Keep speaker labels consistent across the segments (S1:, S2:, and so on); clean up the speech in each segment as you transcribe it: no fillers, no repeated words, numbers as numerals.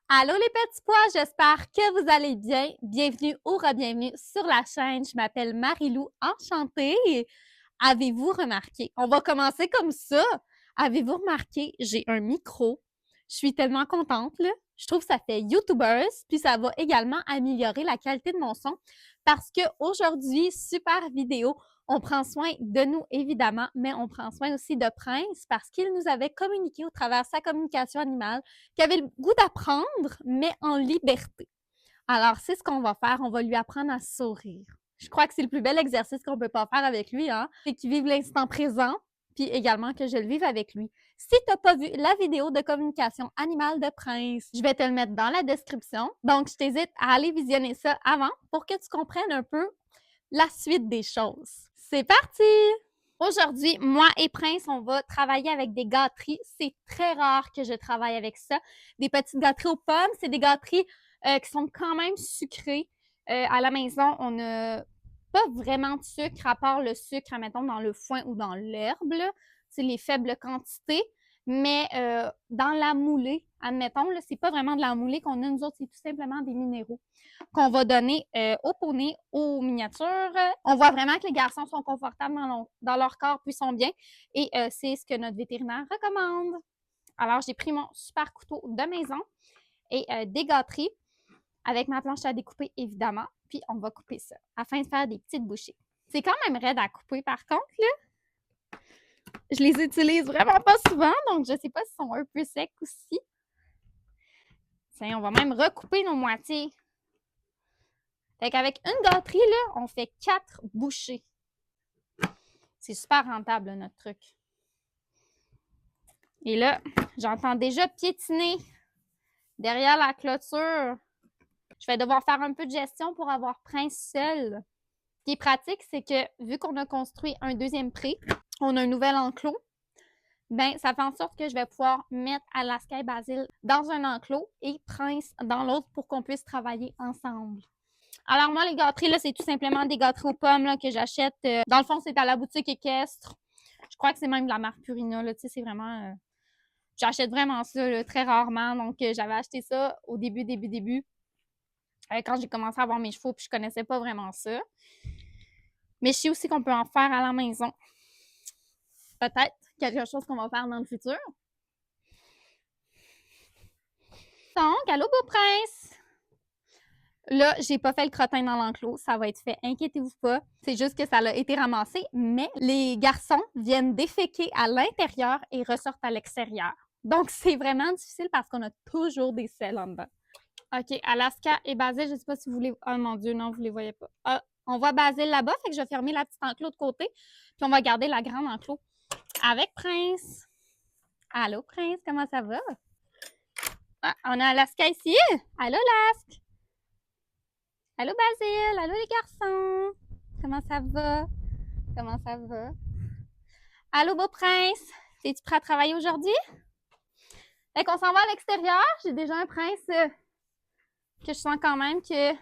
S1: Allô les petits pois, j'espère que vous allez bien. Bienvenue ou re-bienvenue sur la chaîne. Je m'appelle Marie-Lou, enchantée. Avez-vous remarqué? On va commencer comme ça. Avez-vous remarqué? J'ai un micro. Je suis tellement contente, là. Je trouve que ça fait YouTubers, puis ça va également améliorer la qualité de mon son parce que aujourd'hui, super vidéo. On prend soin de nous, évidemment, mais on prend soin aussi de Prince parce qu'il nous avait communiqué au travers de sa communication animale qu'il avait le goût d'apprendre, mais en liberté. Alors, c'est ce qu'on va faire. On va lui apprendre à sourire. Je crois que c'est le plus bel exercice qu'on peut pas faire avec lui, hein? C'est qu'il vive l'instant présent, puis également que je le vive avec lui. Si tu n'as pas vu la vidéo de communication animale de Prince, je vais te le mettre dans la description. Donc, je t'hésite à aller visionner ça avant pour que tu comprennes un peu la suite des choses. C'est parti! Aujourd'hui, moi et Prince, on va travailler avec des gâteries. C'est très rare que je travaille avec ça. Des petites gâteries aux pommes, c'est des gâteries qui sont quand même sucrées. À la maison, on n'a pas vraiment de sucre, à part le sucre, admettons, dans le foin ou dans l'herbe. C'est les faibles quantités. Mais dans la moulée, admettons, là, c'est pas vraiment de la moulée qu'on a, nous autres, c'est tout simplement des minéraux qu'on va donner aux poneys, aux miniatures. On voit vraiment que les garçons sont confortables dans leur corps puis sont bien. Et c'est ce que notre vétérinaire recommande. Alors, j'ai pris mon super couteau de maison et des gâteries avec ma planche à découper, évidemment. Puis, on va couper ça afin de faire des petites bouchées. C'est quand même raide à couper, par contre, là. Je les utilise vraiment pas souvent, donc je sais pas s'ils sont un peu secs aussi. Tiens, on va même recouper nos moitiés. Fait qu'avec une gâterie, là, on fait 4 bouchées. C'est super rentable, là, notre truc. Et là, j'entends déjà piétiner derrière la clôture. Je vais devoir faire un peu de gestion pour avoir Prince seul. Ce qui est pratique, c'est que vu qu'on a construit un deuxième pré, on a un nouvel enclos, ben ça fait en sorte que je vais pouvoir mettre Alaska et Basile dans un enclos et Prince dans l'autre pour qu'on puisse travailler ensemble. Alors moi, les gâteries, là, c'est tout simplement des gâteries aux pommes là, que j'achète. Dans le fond, c'est à la boutique équestre. Je crois que c'est même de la marque Purina. Là, tu sais, c'est vraiment... j'achète vraiment ça là, très rarement. Donc, j'avais acheté ça au début. Quand j'ai commencé à avoir mes chevaux, puis je connaissais pas vraiment ça. Mais je sais aussi qu'on peut en faire à la maison. Peut-être quelque chose qu'on va faire dans le futur. Donc, allô, beau prince! Là, j'ai pas fait le crottin dans l'enclos. Ça va être fait. Inquiétez-vous pas. C'est juste que ça a été ramassé. Mais les garçons viennent déféquer à l'intérieur et ressortent à l'extérieur. Donc, c'est vraiment difficile parce qu'on a toujours des selles en dedans. OK. Alaska et Basile, je sais pas si vous voulez... Oh mon Dieu, non, vous les voyez pas. Ah, on voit Basile là-bas, fait que je vais fermer la petite enclos de côté. Puis on va garder la grande enclos avec Prince. Allô, Prince, comment ça va? Ah, on a Alaska ici. Allô, Alaska. Allô, Basile. Allô, les garçons. Comment ça va? Comment ça va? Allô, beau Prince. Es-tu prêt à travailler aujourd'hui? Fait qu'on s'en va à l'extérieur. J'ai déjà un Prince que je sens quand même que...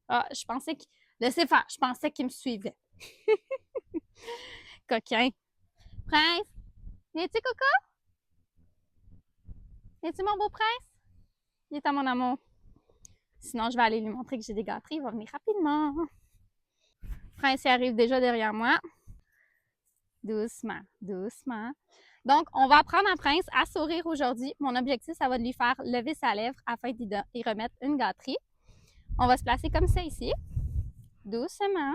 S1: Ah, je pensais qu'il... Laissez faire. Je pensais qu'il me suivait. Coquin. Prince, viens-tu, Coco? Viens-tu, mon beau Prince? Il est à mon amour. Sinon, je vais aller lui montrer que j'ai des gâteries. Il va venir rapidement. Prince, il arrive déjà derrière moi. Doucement, doucement. Donc, on va apprendre à Prince à sourire aujourd'hui. Mon objectif, ça va de lui faire lever sa lèvre afin d'y remettre une gâterie. On va se placer comme ça ici. Doucement.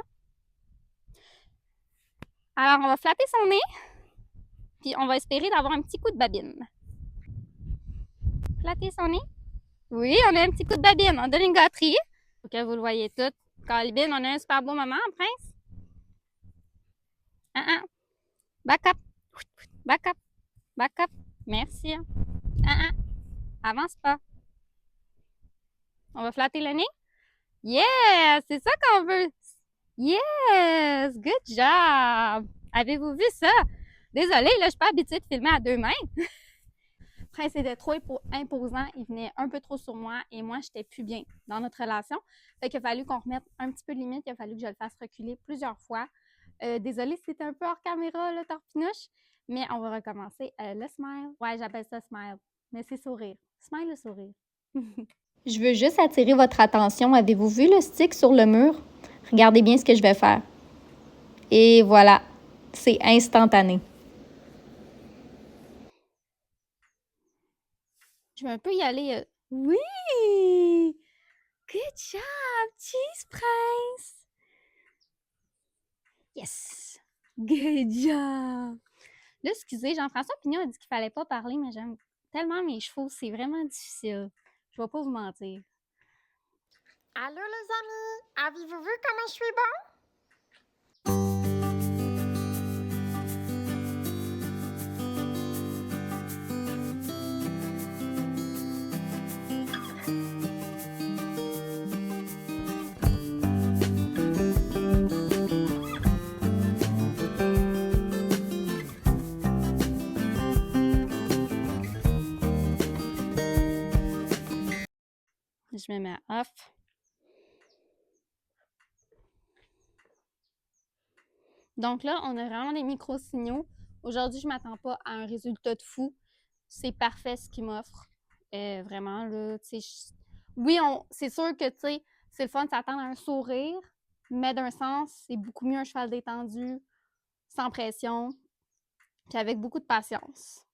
S1: Alors, on va flatter son nez. Puis, on va espérer d'avoir un petit coup de babine. Flatter son nez. Oui, on a un petit coup de babine. On donne une gâterie. Pour que vous le voyez tout. Calibine, on a un super beau moment, Prince. Back up. Back up. Back up. Merci. Avance pas. On va flatter le nez. Yes! C'est ça qu'on veut. Yes! Good job! Avez-vous vu ça? Désolée, là, je suis pas habituée de filmer à 2 mains. Prince était trop imposant. Il venait un peu trop sur moi et moi, j'étais plus bien dans notre relation. Fait qu'il a fallu qu'on remette un petit peu de limite. Il a fallu que je le fasse reculer plusieurs fois. Désolée si c'était un peu hors caméra, là, Torpinouche. Mais on va recommencer. Le smile. Ouais, j'appelle ça smile. Mais c'est sourire. Smile le sourire. Je veux juste attirer votre attention. Avez-vous vu le stick sur le mur? Regardez bien ce que je vais faire. Et voilà, c'est instantané. Je vais un peu y aller. Oui! Good job, Cheese Prince! Yes! Good job! Là, excusez, Jean-François Pignon a dit qu'il fallait pas parler, mais j'aime tellement mes chevaux, c'est vraiment difficile. Je vais pas vous mentir.
S2: Allô les amis, avez-vous vu comment je suis bon?
S1: Je me mets à off. Donc là, on a vraiment des micro-signaux. Aujourd'hui, je ne m'attends pas à un résultat de fou. C'est parfait ce qu'il m'offre. Vraiment, là, tu sais, oui, c'est sûr que, tu sais, c'est le fun de s'attendre à un sourire, mais d'un sens, c'est beaucoup mieux un cheval détendu, sans pression, puis avec beaucoup de patience.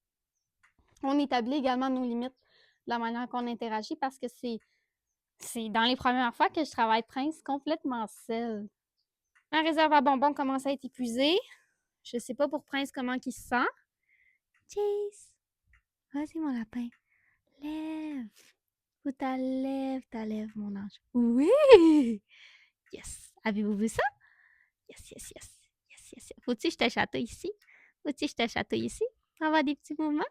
S1: On établit également nos limites de la manière qu'on interagit parce que c'est dans les premières fois que je travaille Prince complètement seule. Ma réserve à bonbons commence à être épuisée. Je sais pas pour Prince comment il se sent. Chase, vas-y mon lapin, lève. Ou ta lève, mon ange. Oui! Yes! Avez-vous vu ça? Yes, yes, yes. Yes, yes, yes. Faut-il que je te chatouille ici? Faut-il que je te chatouille ici? On va avoir des petits mouvements?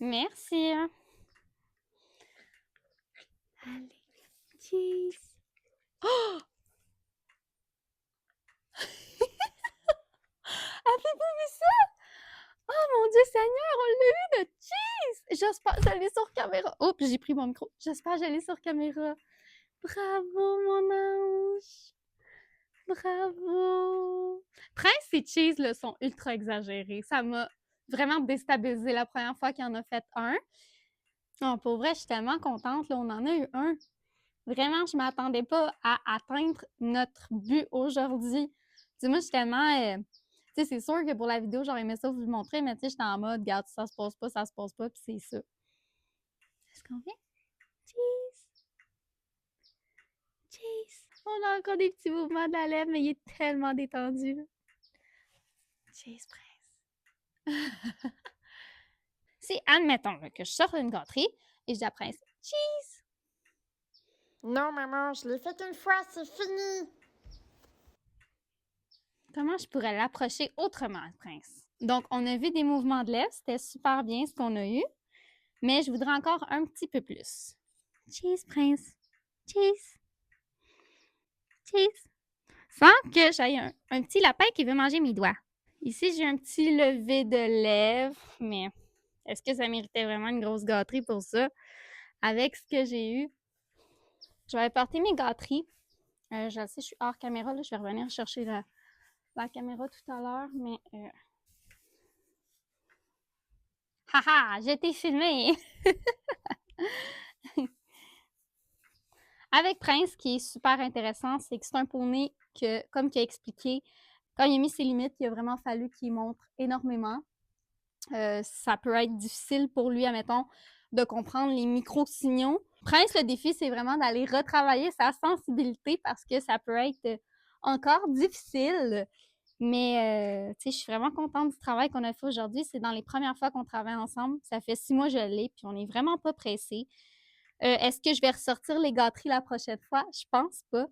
S1: Merci. Allez, cheese. Oh! Avez-vous vu ça? Oh mon Dieu Seigneur, on l'a eu de cheese! J'espère que je l'ai sur caméra. Oh, puis j'ai pris mon micro. J'espère que je l'ai sur caméra. Bravo, mon ange. Bravo. Prince et Cheese là, sont ultra exagérés. Ça m'a vraiment déstabilisé la première fois qu'il en a fait un. Oh, pour vrai, je suis tellement contente. Là, on en a eu un. Vraiment, je ne m'attendais pas à atteindre notre but aujourd'hui. Moi, je suis tellement. Tu sais, c'est sûr que pour la vidéo, j'aurais aimé ça vous le montrer, mais tu sais, j'étais en mode, regarde, ça se passe pas, puis c'est ça. Est-ce qu'on vient? Cheese! Cheese! On a encore des petits mouvements de la lèvre, mais il est tellement détendu. Cheese Prince. Si, admettons là, que je sors d'une gâterie et je dis à Prince, cheese!
S2: Non maman, je l'ai fait une fois, c'est fini.
S1: Comment je pourrais l'approcher autrement, Prince? Donc, on a vu des mouvements de lèvres, c'était super bien ce qu'on a eu, mais je voudrais encore un petit peu plus. Cheese, Prince. Cheese. Cheese. Sans que j'aille un petit lapin qui veut manger mes doigts. Ici, j'ai un petit lever de lèvres, mais est-ce que ça méritait vraiment une grosse gâterie pour ça? Avec ce que j'ai eu, je vais porter mes gâteries. Je sais, je suis hors caméra, là, je vais revenir chercher la caméra tout à l'heure, mais... Haha, j'ai été filmée! Avec Prince, ce qui est super intéressant, c'est que c'est un poney que, comme il a expliqué, quand il a mis ses limites, il a vraiment fallu qu'il montre énormément. Ça peut être difficile pour lui, admettons, de comprendre les micro-signaux. Prince, le défi, c'est vraiment d'aller retravailler sa sensibilité parce que ça peut être encore difficile. Mais, tu sais, je suis vraiment contente du travail qu'on a fait aujourd'hui. C'est dans les premières fois qu'on travaille ensemble. Ça fait 6 mois que je l'ai, puis on n'est vraiment pas pressés. Est-ce que je vais ressortir les gâteries la prochaine fois? Je pense pas.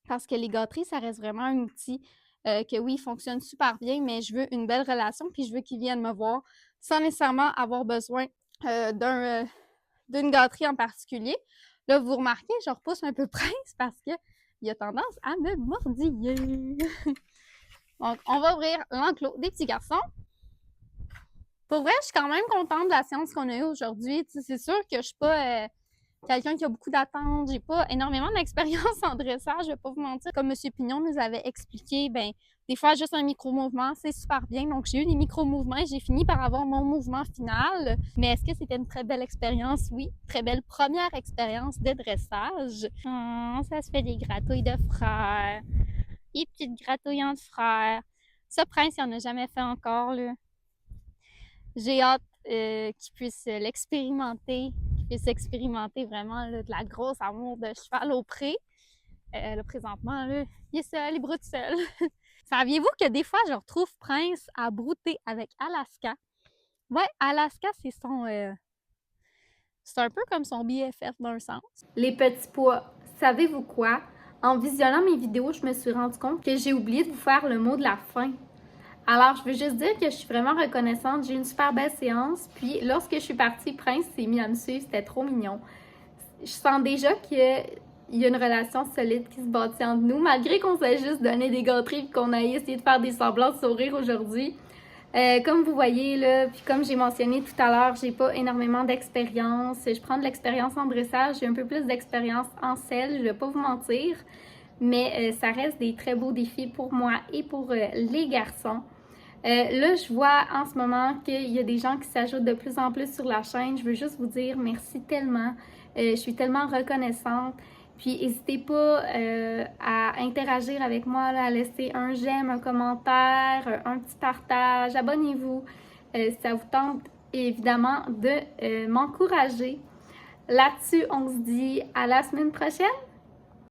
S1: Parce que les gâteries, ça reste vraiment un outil que oui, il fonctionne super bien, mais je veux une belle relation, puis je veux qu'ils viennent me voir sans nécessairement avoir besoin d'une gâterie en particulier. Là, vous remarquez, je repousse un peu Prince parce qu'il a tendance à me mordiller. Donc, on va ouvrir l'enclos des petits garçons. Pour vrai, je suis quand même contente de la séance qu'on a eue aujourd'hui. C'est sûr que je suis pas quelqu'un qui a beaucoup d'attentes. J'ai pas énormément d'expérience en dressage, je vais pas vous mentir. Comme M. Pignon nous avait expliqué, ben des fois, juste un micro-mouvement, c'est super bien. Donc, j'ai eu des micro-mouvements et j'ai fini par avoir mon mouvement final. Mais est-ce que c'était une très belle expérience? Oui, très belle première expérience de dressage. Oh, ça se fait des gratouilles de frères. Les petites gratouillantes de frères. Ça, Prince, il en a jamais fait encore, là. J'ai hâte qu'il puisse l'expérimenter, vraiment là, de la grosse amour de cheval au pré. Là, présentement, là, il est seul, il broute seul. Saviez-vous que des fois, je retrouve Prince à brouter avec Alaska? Ouais, Alaska, c'est un peu comme son BFF d'un sens. Les petits pois, savez-vous quoi? En visionnant mes vidéos, je me suis rendu compte que j'ai oublié de vous faire le mot de la fin. Alors, je veux juste dire que je suis vraiment reconnaissante. J'ai eu une super belle séance. Puis, lorsque je suis partie, Prince s'est mis à me suivre. C'était trop mignon. Je sens déjà qu'il y a une relation solide qui se bâtit entre nous, malgré qu'on s'est juste donné des gâteries et qu'on a essayé de faire des semblants de sourire aujourd'hui. Comme vous voyez, là, puis comme j'ai mentionné tout à l'heure, j'ai pas énormément d'expérience. Je prends de l'expérience en dressage. J'ai un peu plus d'expérience en selle, je vais pas vous mentir. Mais ça reste des très beaux défis pour moi et pour les garçons. Là, je vois en ce moment qu'il y a des gens qui s'ajoutent de plus en plus sur la chaîne. Je veux juste vous dire merci tellement. Je suis tellement reconnaissante. Puis, n'hésitez pas à interagir avec moi, là, à laisser un j'aime, un commentaire, un petit partage. Abonnez-vous. Ça vous tente évidemment de m'encourager. Là-dessus, on se dit à la semaine prochaine.